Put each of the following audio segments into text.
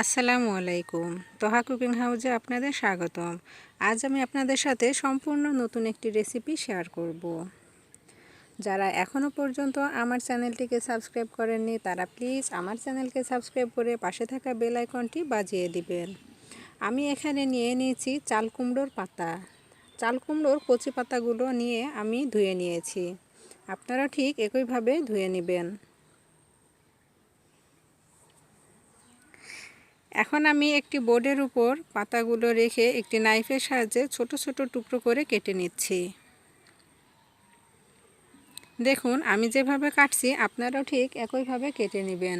আসসালামু আলাইকুম। তোহা কুকিং হাউসে আপনাদের স্বাগতম। আজ আমি আপনাদের সাথে সম্পূর্ণ নতুন একটি রেসিপি শেয়ার করব। যারা এখনও পর্যন্ত আমার চ্যানেলটিকে সাবস্ক্রাইব করেননি তারা প্লিজ আমার চ্যানেলকে সাবস্ক্রাইব করে পাশে থাকা বেল আইকনটি বাজিয়ে দিবেন। আমি এখানে নিয়ে নিয়েছি চাল কুমড়োর পাতা। চাল কুমড়োর কচি পাতাগুলো নিয়ে আমি ধুয়ে নিয়েছি। আপনারা ঠিক একইভাবে ধুয়ে নেবেন। এখন আমি একটি বোর্ডের উপর পাতাগুলো রেখে একটি নাইফের সাহায্যে ছোট ছোট টুকরো করে কেটে নিচ্ছি। দেখুন আমি যেভাবে কাটছি আপনারাও ঠিক একইভাবে কেটে নেবেন।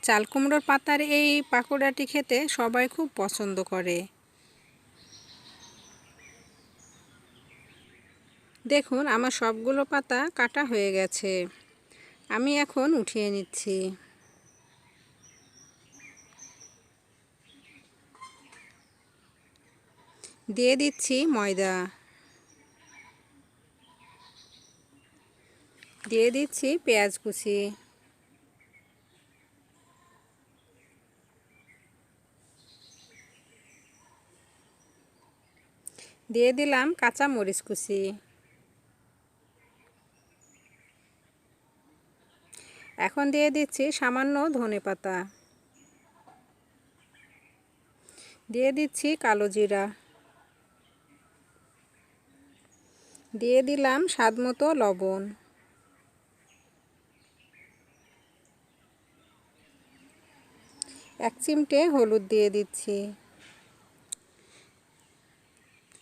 চাল কুমড়োর পাতার এই পাকোড়াটি খেতে সবাই খুব পছন্দ করে। দেখুন আমার সবগুলো পাতা কাটা হয়ে গেছে। আমি এখন উঠিয়ে নিচ্ছি। দিয়ে দিচ্ছি ময়দা, দিয়ে দিচ্ছি পেঁয়াজ কুচি, দিয়ে দিলাম কাঁচা মরিচ কুচি, এখন দিয়ে দিচ্ছি সামান্য ধনেপাতা, দিয়ে দিচ্ছি কালো জিরা, দিয়ে দিলাম স্বাদমতো লবণ, এক চিমটে হলুদ দিয়ে দিচ্ছি,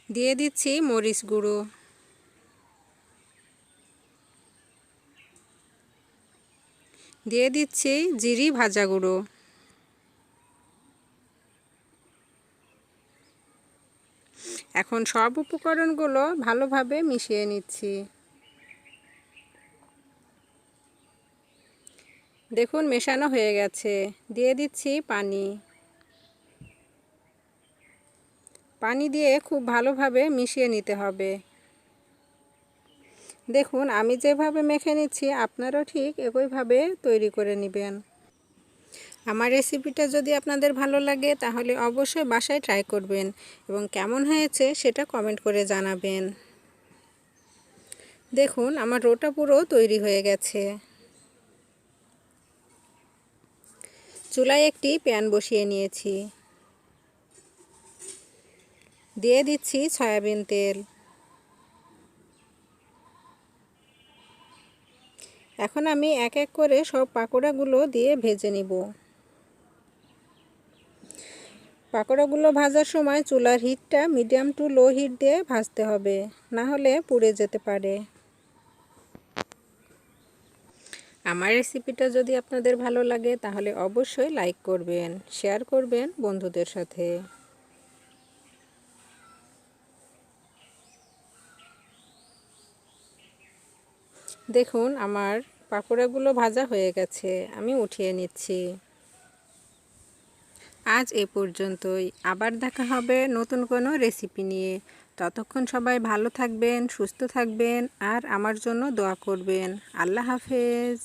দিয়ে দিচ্ছি মরিচ গুঁড়ো, দিয়ে দিচ্ছি জিরি ভাজা গুঁড়ো, এখন সব উপকরণগুলো ভালোভাবে মিশিয়ে নিচ্ছি। দেখুন মেশানো হয়ে গেছে। দিয়ে দিচ্ছি পানি, পানি দিয়ে খুব ভালোভাবে মিশিয়ে নিতে হবে। দেখুন আমি যেভাবে মেখে নিচ্ছি আপনারাও ঠিক একইভাবে তৈরি করে নেবেন। আমার রেসিপিটা যদি আপনাদের ভালো লাগে তাহলে অবশ্যই বাসায় ট্রাই করবেন এবং কেমন হয়েছে সেটা কমেন্ট করে জানাবেন। দেখুন আমার রোটা পুরো তৈরি হয়ে গেছে। চুলায় একটি প্যান বসিয়ে নিয়েছি, দিয়ে দিচ্ছি সয়াবিন তেল। এখন আমি এক এক করে সব পাকোড়াগুলো দিয়ে ভেজে নিব। পাকোড়াগুলো ভাজার সময় চুলার হিটটা মিডিয়াম টু লো হিট দিয়ে ভাজতে হবে, না হলে পুড়ে যেতে পারে। আমার রেসিপিটা যদি আপনাদের ভালো লাগে তাহলে অবশ্যই লাইক করবেন, শেয়ার করবেন বন্ধুদের সাথে। দেখুন আমার পাকোড়াগুলো ভাজা হয়ে গেছে, আমি উঠিয়ে নিচ্ছি। আজ এ পর্যন্তই। আবার দেখা হবে নতুন কোনো রেসিপি নিয়ে। ততক্ষণ সবাই ভালো থাকবেন, সুস্থ থাকবেন আর আমার জন্য দোয়া করবেন। আল্লাহ হাফেজ।